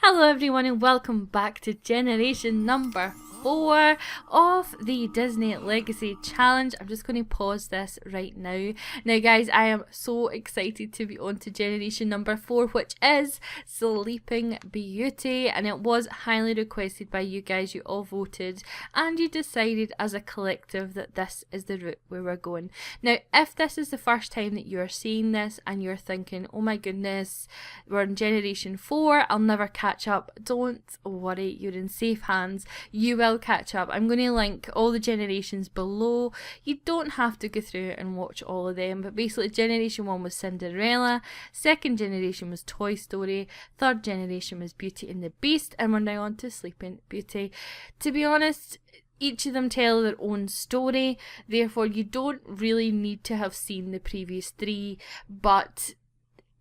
Hello everyone and welcome back to generation number 4 of the Disney Legacy Challenge. I'm just going to pause this right now. Now guys, I am so excited to be on to generation number 4, which is Sleeping Beauty, and it was highly requested by you guys. You all voted and you decided as a collective that this is the route we were going. Now if this is the first time that you are seeing this and you're thinking, oh my goodness, we're in generation 4, I'll never catch up, don't worry, you're in safe hands. You will catch up. I'm going to link all the generations below. You don't have to go through and watch all of them, but basically generation 1 was Cinderella, second generation was Toy Story, third generation was Beauty and the Beast, and we're now on to Sleeping Beauty. To be honest, each of them tell their own story, therefore you don't really need to have seen the previous 3, but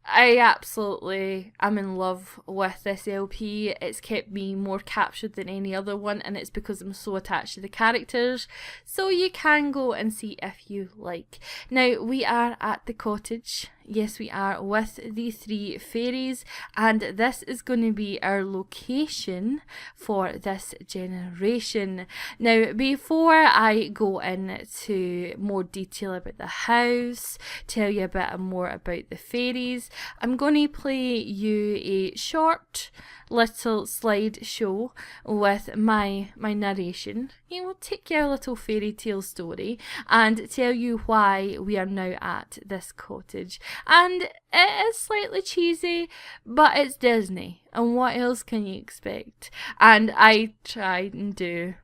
I absolutely am in love with this LP. It's kept me more captured than any other one, and it's because I'm so attached to the characters. So you can go and see if you like. Now we are at the cottage. Yes, we are with the 3 fairies, and this is going to be our location for this generation. Now, before I go into more detail about the house, tell you a bit more about the fairies, I'm going to play you a short little slideshow with my narration. It will take you a little fairy tale story and tell you why we are now at this cottage. And it is slightly cheesy, but it's Disney, and what else can you expect? And I try and do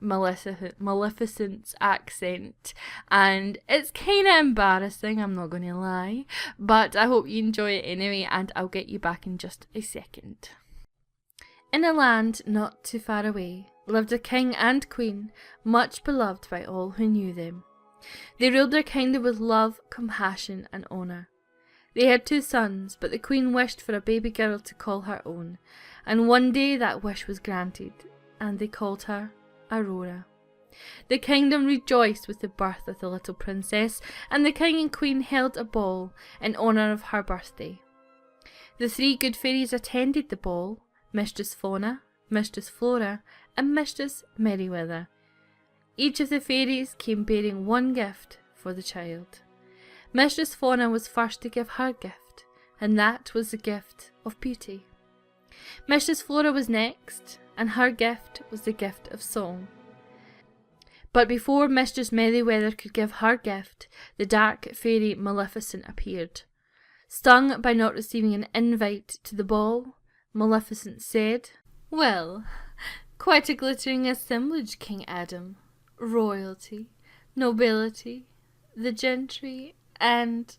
Maleficent's accent, and it's kind of embarrassing, I'm not going to lie, but I hope you enjoy it anyway, and I'll get you back in just a second. In a land not too far away lived a king and queen, much beloved by all who knew them. They ruled their kingdom with love, compassion and honour. They had 2 sons, but the queen wished for a baby girl to call her own, and one day that wish was granted, and they called her Aurora. The kingdom rejoiced with the birth of the little princess, and the king and queen held a ball in honour of her birthday. The 3 good fairies attended the ball: Mistress Fauna, Mistress Flora, and Mistress Merryweather. Each of the fairies came bearing one gift for the child. Mistress Fauna was first to give her gift, and that was the gift of beauty. Mistress Flora was next, and her gift was the gift of song. But before Mistress Merryweather could give her gift, the dark fairy Maleficent appeared. Stung by not receiving an invite to the ball, Maleficent said, "Well, quite a glittering assemblage, King Adam. Royalty, nobility, the gentry, and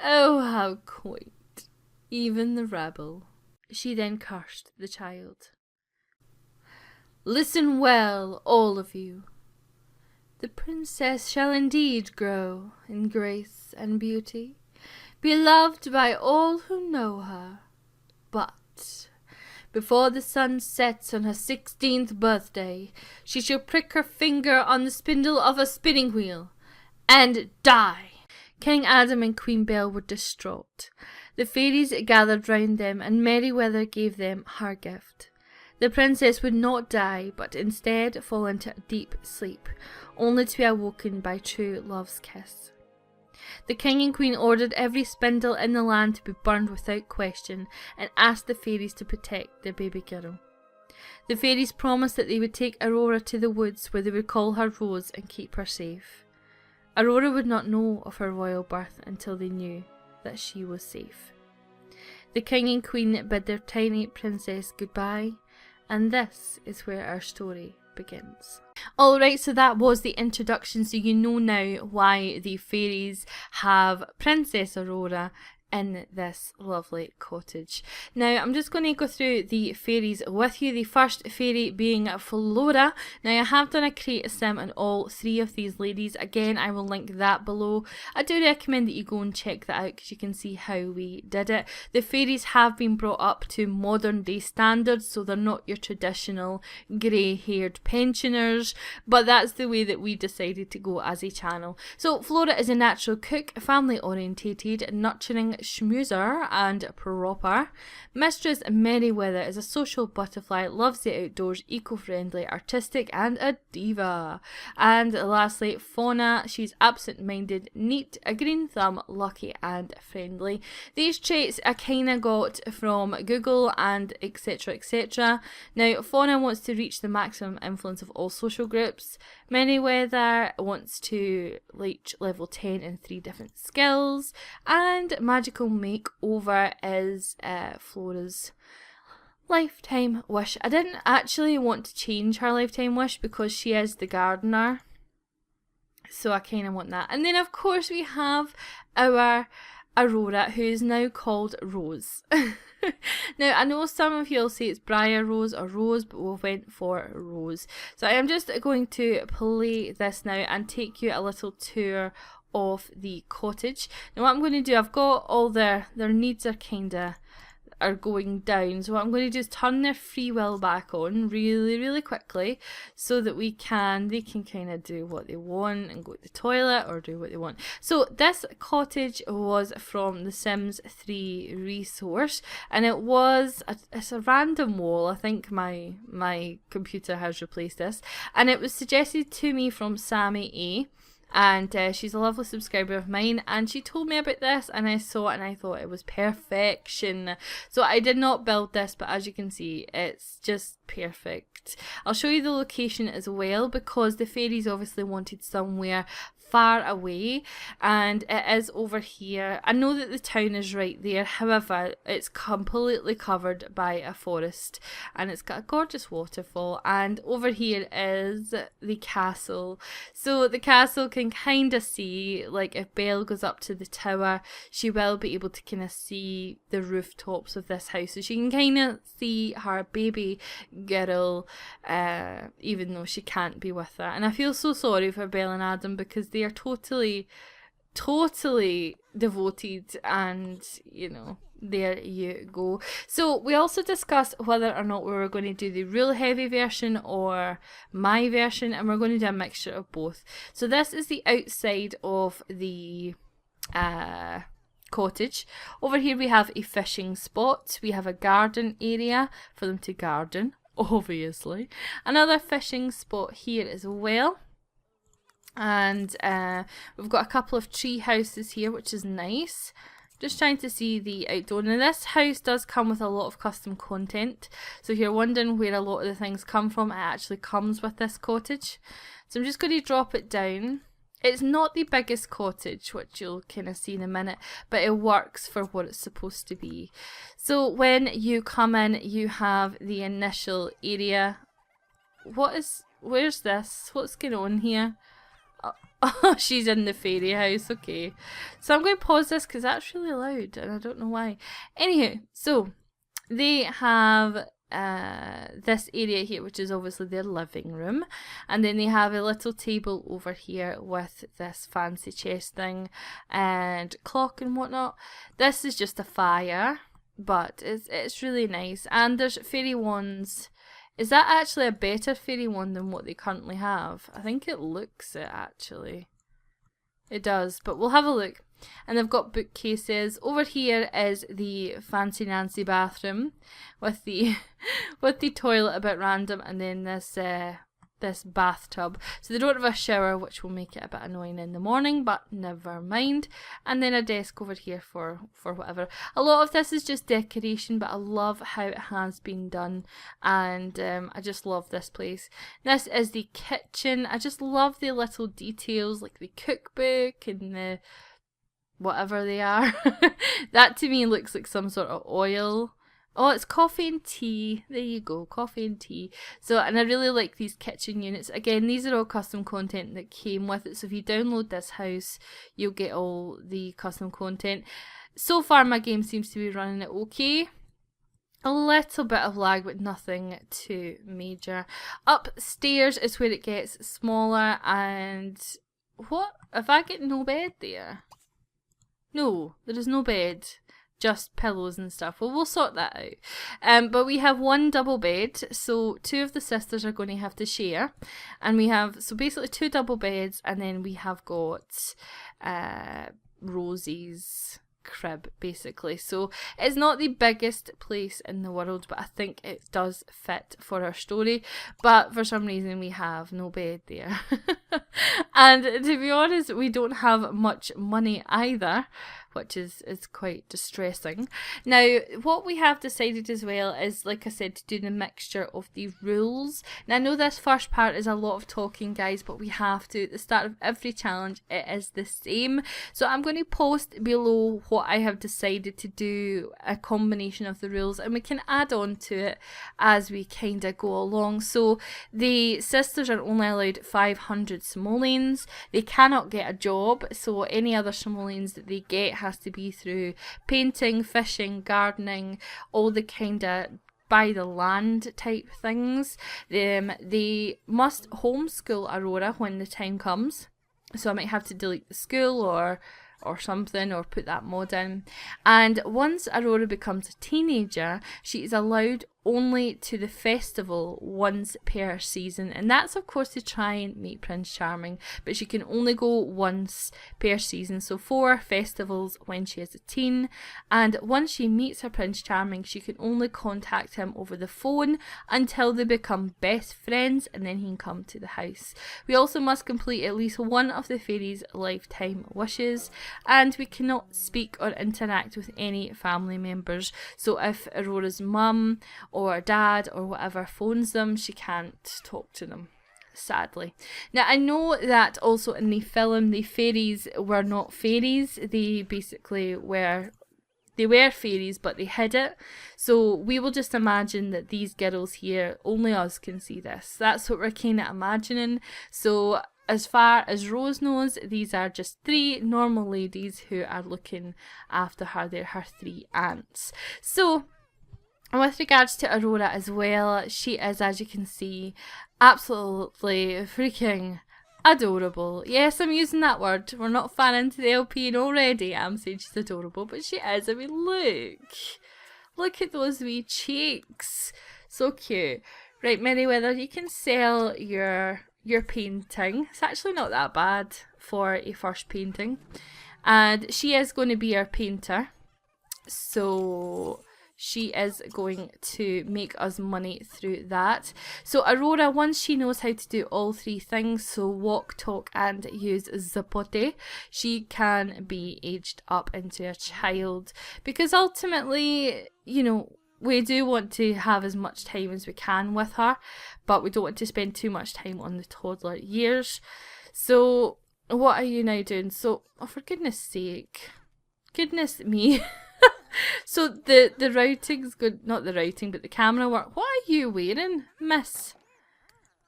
oh, how quaint, even the rabble." She then cursed the child. "Listen well, all of you. The princess shall indeed grow in grace and beauty, beloved by all who know her. But before the sun sets on her 16th birthday, she shall prick her finger on the spindle of a spinning wheel and die." King Adam and Queen Belle were distraught. The fairies gathered round them, and Merryweather gave them her gift. The princess would not die, but instead fall into a deep sleep, only to be awoken by true love's kiss. The king and queen ordered every spindle in the land to be burned without question, and asked the fairies to protect their baby girl. The fairies promised that they would take Aurora to the woods, where they would call her Rose and keep her safe. Aurora would not know of her royal birth until they knew that she was safe. The king and queen bid their tiny princess goodbye, and this is where our story begins. Alright, so that was the introduction, so you know now why the fairies have Princess Aurora in this lovely cottage. Now I'm just going to go through the fairies with you, the first fairy being Flora. Now I have done a create a sim on all 3 of these ladies. Again, I will link that below. I do recommend that you go and check that out because you can see how we did it. The fairies have been brought up to modern day standards, so they're not your traditional grey haired pensioners, but that's the way that we decided to go as a channel. So Flora is a natural cook, family orientated, nurturing, schmoozer and proper. Mistress Merryweather is a social butterfly, loves the outdoors, eco-friendly, artistic, and a diva. And lastly, Fauna, she's absent-minded, neat, a green thumb, lucky, and friendly. These traits I kind of got from Google and etc. etc. Now, Fauna wants to reach the maximum influence of all social groups. Merryweather wants to reach level 10 in 3 different skills, and magical makeover is Flora's lifetime wish. I didn't actually want to change her lifetime wish because she is the gardener, so I kind of want that. And then of course we have our Aurora, who is now called Rose. Now, I know some of you will say it's Briar Rose or Rose, but we went for Rose. So I am just going to play this now and take you a little tour of the cottage. Now what I'm going to do, I've got all their needs are going down, so what I'm going to do is turn their free will back on really quickly so that they can kind of do what they want and go to the toilet or do what they want. So this cottage was from the Sims 3 resource, and it's a random wall. I think my computer has replaced this, and it was suggested to me from Sammy A. And she's a lovely subscriber of mine, and she told me about this, and I saw it and I thought it was perfection. So I did not build this, but as you can see, it's just perfect. I'll show you the location as well, because the fairies obviously wanted somewhere far away, and it is over here. I know that the town is right there, however it's completely covered by a forest, and it's got a gorgeous waterfall, and over here is the castle. So the castle can kind of see, like if Belle goes up to the tower, she will be able to kind of see the rooftops of this house, so she can kind of see her baby girl, even though she can't be with her. And I feel so sorry for Belle and Adam, because they are totally devoted, and you know, there you go. So we also discussed whether or not we were going to do the real heavy version or my version, and we're going to do a mixture of both. So this is the outside of the cottage. Over here we have a fishing spot, we have a garden area for them to garden, obviously, another fishing spot here as well. And we've got a couple of tree houses here, which is nice. Just trying to see the outdoor. Now this house does come with a lot of custom content, so if you're wondering where a lot of the things come from, it actually comes with this cottage. So I'm just going to drop it down. It's not the biggest cottage, which you'll kind of see in a minute, but it works for what it's supposed to be. So when you come in, you have the initial area. Where's this? What's going on here? Oh, she's in the fairy house. Okay, so I'm going to pause this because that's really loud and I don't know why. Anywho, so they have this area here, which is obviously their living room, and then they have a little table over here with this fancy chest thing and clock and whatnot. This is just a fire, but it's really nice, and there's fairy wands. Is that actually a better fairy wand than what they currently have? I think it looks it actually. It does, but we'll have a look. And they've got bookcases. Over here is the fancy Nancy bathroom with the with the toilet a bit random, and then this bathtub. So they don't have a shower, which will make it a bit annoying in the morning, but never mind. And then a desk over here for whatever. A lot of this is just decoration, but I love how it has been done, and I just love this place. This is the kitchen. I just love the little details, like the cookbook and the whatever they are. That to me looks like some sort of oil. Oh, it's coffee and tea. There you go, coffee and tea. So, and I really like these kitchen units. Again, these are all custom content that came with it. So if you download this house, you'll get all the custom content. So far, my game seems to be running it okay. A little bit of lag, but nothing too major. Upstairs is where it gets smaller, and what? If I get no bed there? No, there is no bed. Just pillows and stuff. Well, we'll sort that out. But we have one double bed, so two of the sisters are going to have to share. And we have, so basically 2 double beds, and then we have got Rosie's crib basically. So it's not the biggest place in the world, but I think it does fit for our story. But for some reason we have no bed there. And to be honest, we don't have much money either, which is quite distressing. Now, what we have decided as well is, like I said, to do the mixture of the rules. Now, I know this first part is a lot of talking, guys, but we have to. At the start of every challenge, it is the same. So I'm going to post below what I have decided to do, a combination of the rules, and we can add on to it as we kind of go along. So the sisters are only allowed 500 simoleons. They cannot get a job, so any other simoleons that they get has to be through painting, fishing, gardening, all the kind of by the land type things. They must homeschool Aurora when the time comes, so I might have to delete the school or something, or put that mod in. And once Aurora becomes a teenager, she is allowed only to the festival once per season, and that's of course to try and meet Prince Charming, but she can only go once per season, so 4 festivals when she is a teen. And once she meets her Prince Charming, she can only contact him over the phone until they become best friends, and then he can come to the house. We also must complete at least one of the fairies' lifetime wishes, and we cannot speak or interact with any family members. So if Aurora's mum or dad or whatever phones them, she can't talk to them, sadly. Now, I know that also in the film, the fairies were not fairies. They basically were fairies, but they hid it. So we will just imagine that these girls here, only us can see this. That's what we're kind of imagining. So as far as Rose knows, these are just 3 normal ladies who are looking after her. They're her 3 aunts. So with regards to Aurora as well, she is, as you can see, absolutely freaking adorable. Yes, I'm using that word. We're not far into the LP and already I'm saying she's adorable, but she is. I mean, look at those wee cheeks. So cute. Right, Meriwether, you can sell your painting. It's actually not that bad for a first painting. And she is going to be our painter. So she is going to make us money through that. So Aurora, once she knows how to do all 3 things, so walk, talk and use zapote, she can be aged up into a child. Because ultimately, you know, we do want to have as much time as we can with her, but we don't want to spend too much time on the toddler years. So what are you now doing? So, oh, for goodness sake. Goodness me. So the routing's good, not the routing, but the camera work. What are you wearing, miss?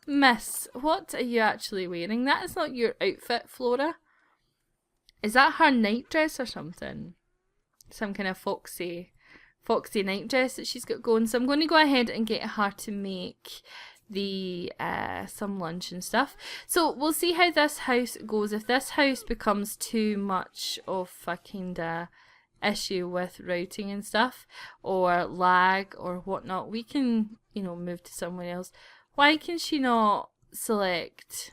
Miss, what are you actually wearing? That is not your outfit, Flora. Is that her night dress or something? Some kind of foxy night dress that she's got going. So I'm going to go ahead and get her to make the some lunch and stuff. So we'll see how this house goes. If this house becomes too much of a kind of issue with routing and stuff, or lag or whatnot, we can, you know, move to somewhere else. Why can she not select?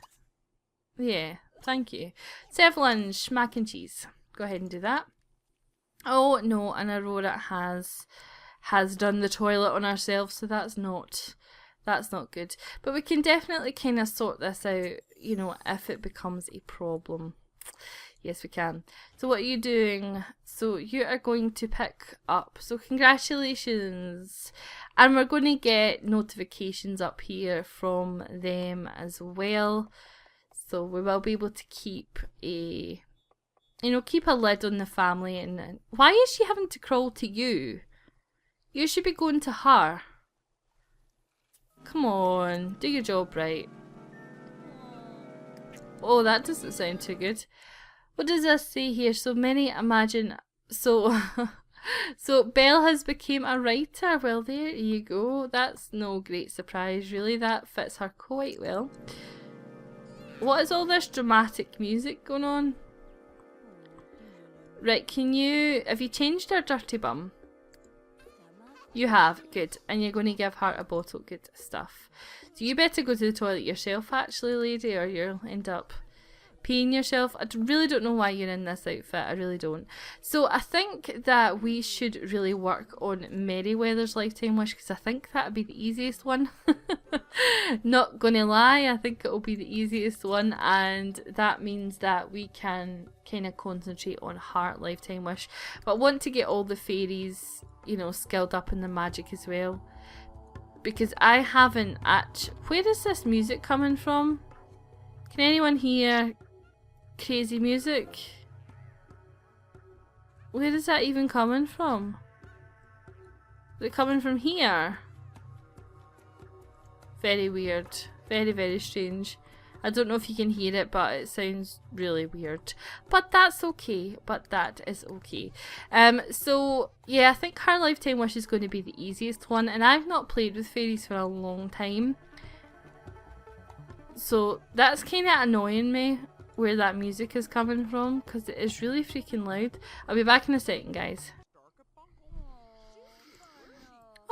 Yeah, thank you. Serve lunch, mac and cheese. Go ahead and do that. Oh no, and Aurora has done the toilet on herself, so that's not good. But we can definitely kind of sort this out, you know, if it becomes a problem. Yes, we can. So what are you doing? So you are going to pick up. So congratulations. And we're going to get notifications up here from them as well. So we will be able to keep a lid on the family. And why is she having to crawl to you? You should be going to her. Come on, do your job right. Oh, that doesn't sound too good. What does this say here? So many imagine. So Belle has become a writer. Well, there you go. That's no great surprise, really. That fits her quite well. What is all this dramatic music going on? Right, have you changed her dirty bum? You have, good. And you're going to give her a bottle, good stuff. So you better go to the toilet yourself, actually, lady, or you'll end up peeing yourself. I really don't know why you're in this outfit. I really don't. So I think that we should really work on Merryweather's Lifetime Wish, because I think that would be the easiest one. Not gonna lie, I think it will be the easiest one, and that means that we can kind of concentrate on Heart Lifetime Wish. But I want to get all the fairies, you know, skilled up in the magic as well, because I haven't actually... Where is this music coming from? Can anyone hear crazy music? Where is that even coming from? Is it coming from here? Very weird. Very, very strange. I don't know if you can hear it, but it sounds really weird. But that's okay. But that is okay. So, yeah, I think Her Lifetime Wish is going to be the easiest one. And I've not played with fairies for a long time. So, that's kind of annoying me, where that music is coming from, because it is really freaking loud. I'll be back in a second, guys.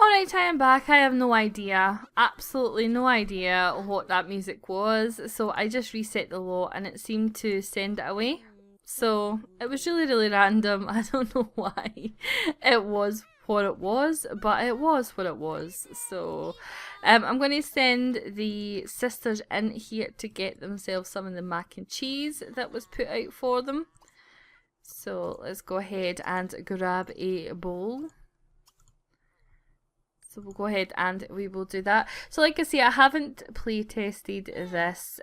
Alright, I am back. I have no idea, absolutely no idea what that music was, so I just reset the lot and it seemed to send it away. So it was really, really random. I don't know why it was what it was, but it was what it was. So I'm going to send the sisters in here to get themselves some of the mac and cheese that was put out for them. So let's go ahead and grab a bowl. So we'll go ahead and we will do that. So like I say, I haven't play tested this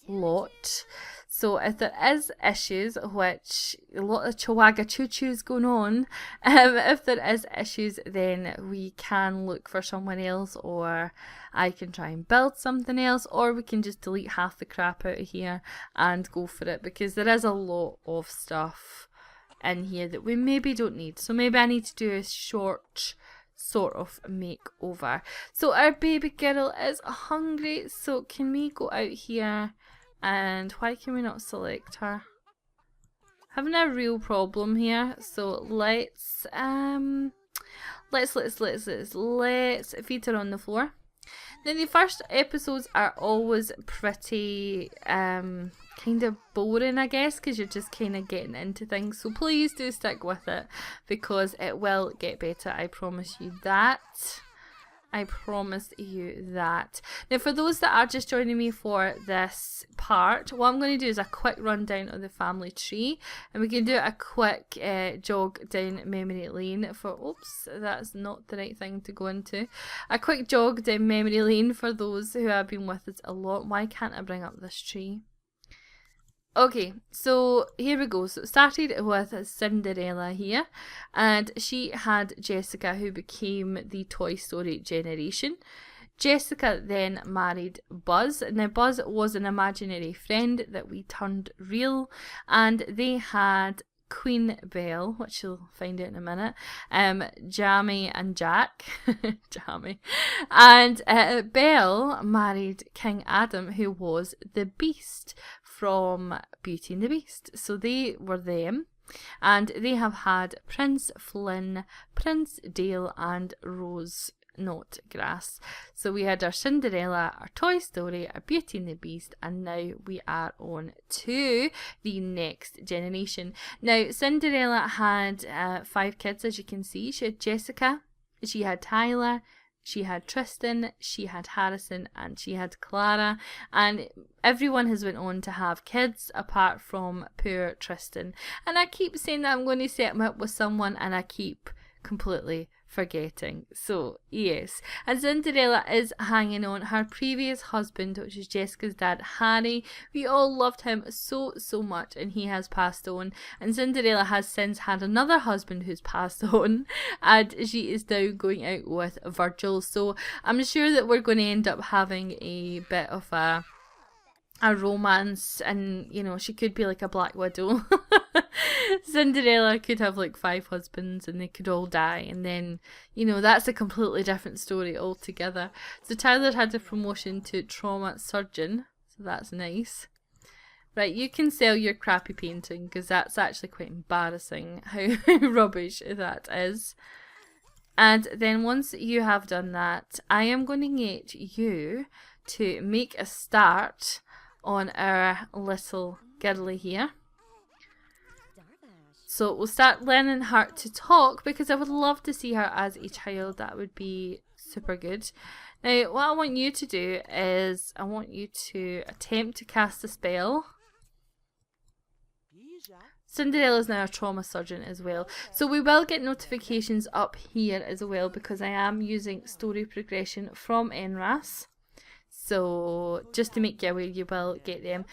lot. So if there is issues, which a lot of Chihuahua choo-choos going on, if there is issues, then we can look for someone else, or I can try and build something else, or we can just delete half the crap out of here and go for it, because there is a lot of stuff in here that we maybe don't need. So maybe I need to do a short sort of makeover. So our baby girl is hungry, so can we go out here, and why can we not select her? Having a real problem here. So let's feed her on the floor. Now the first episodes are always pretty kind of boring, I guess, because you're just kind of getting into things. So please do stick with it, because it will get better. I promise you that. I promise you that. Now for those that are just joining me for this part, what I'm going to do is a quick rundown of the family tree, and we can do a quick jog down memory lane for, oops, that's not the right thing to go into. A quick jog down memory lane for those who have been with us a lot. Why can't I bring up this tree? Okay, so here we go. So it started with Cinderella here, and she had Jessica, who became the Toy Story generation. Jessica then married Buzz. Now Buzz was an imaginary friend that we turned real, and they had Queen Belle, which you'll find out in a minute, Jamie and Jack, Jamie, and Belle married King Adam, who was the Beast from Beauty and the Beast. So they were them, and they have had Prince Flynn, Prince Dale, and Rose Grass. So we had our Cinderella, our Toy Story, our Beauty and the Beast, and now we are on to the next generation. Now Cinderella had 5 kids, as you can see. She had Jessica, she had Tyler, she had Tristan, she had Harrison, and she had Clara, and everyone has went on to have kids apart from poor Tristan. And I keep saying that I'm going to set him up with someone, and I keep completely forgetting. So yes, and Cinderella is hanging on her previous husband, which is Jessica's dad, Harry. We all loved him so much, and he has passed on, and Cinderella has since had another husband who's passed on, and she is now going out with Virgil. So I'm sure that we're going to end up having a bit of a romance, and you know, she could be like a Black Widow. Cinderella could have like 5 husbands and they could all die, and then, you know, that's a completely different story altogether. So Tyler had a promotion to trauma surgeon, so that's nice. Right, you can sell your crappy painting, because that's actually quite embarrassing how rubbish that is. And then once you have done that, I am going to get you to make a start on our little girly here. So we'll start learning her to talk because I would love to see her as a child. That would be super good. Now, what I want you to do is I want you to attempt to cast a spell. Cinderella's now a trauma surgeon as well. So we will get notifications up here as well because I am using story progression from NRAS. So just to make you aware, you will get them.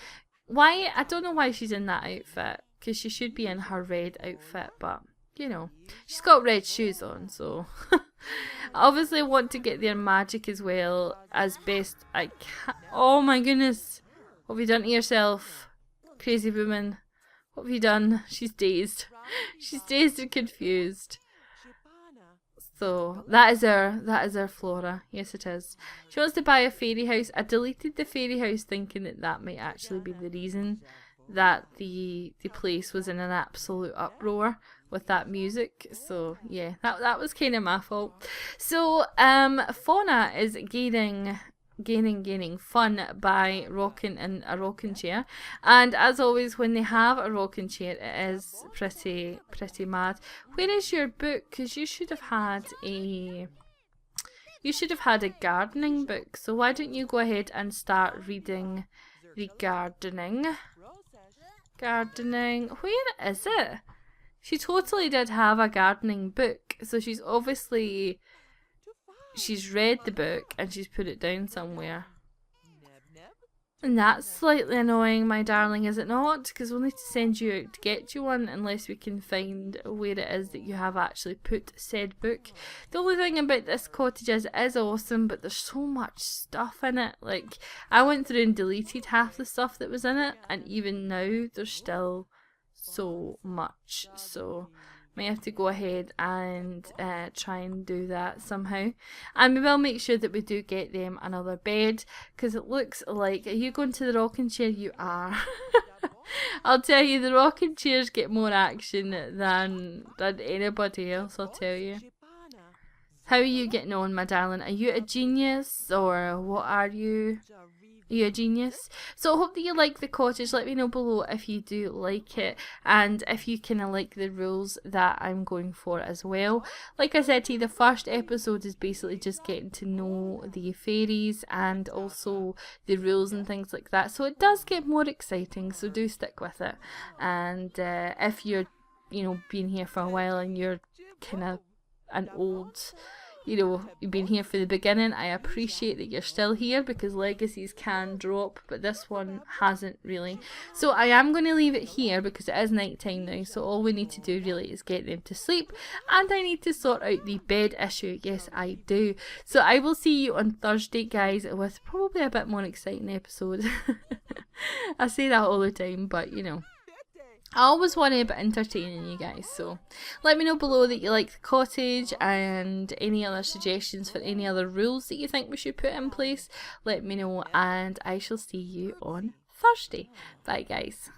Why? I don't know why she's in that outfit because she should be in her red outfit, but you know, she's got red shoes on, so I obviously want to get their magic as well as best I can. Oh my goodness, what have you done to yourself, crazy woman? What have you done? She's dazed. She's dazed and confused. So that is her Flora. Yes, it is. She wants to buy a fairy house. I deleted the fairy house thinking that that might actually be the reason that the place was in an absolute uproar with that music. So yeah, that was kind of my fault. So Fauna is gaining fun by rocking in a rocking chair, and as always when they have a rocking chair it is pretty mad. Where is your book? Because you should have had a gardening book, so why don't you go ahead and start reading the gardening. Where is it? She totally did have a gardening book, so she's obviously read the book and she's put it down somewhere. And that's slightly annoying, my darling, is it not? Because we'll need to send you out to get you one unless we can find where it is that you have actually put said book. The only thing about this cottage is it is awesome, but there's so much stuff in it. Like, I went through and deleted half the stuff that was in it, and even now there's still so much. So may have to go ahead and try and do that somehow, and we will make sure that we do get them another bed, because it looks like, are you going to the rocking chair? You are. I'll tell you, the rocking chairs get more action than anybody else, I'll tell you. How are you getting on, my darling? Are you a genius, or what are you? Are you a genius? So I hope that you like the cottage. Let me know below if you do like it, and if you kind of like the rules that I'm going for as well. Like I said to you, the first episode is basically just getting to know the fairies and also the rules and things like that. So it does get more exciting, so do stick with it. And if you're, been here for a while and you're kind of an old, you've been here for the beginning, I appreciate that you're still here, because legacies can drop, but this one hasn't really. So I am going to leave it here because it is night time now, so all we need to do really is get them to sleep, and I need to sort out the bed issue. Yes, I do. So I will see you on Thursday, guys, with probably a bit more exciting episode. I say that all the time, but I always want to be entertaining you guys, so let me know below that you like the cottage, and any other suggestions for any other rules that you think we should put in place. Let me know, and I shall see you on Thursday. Bye, guys.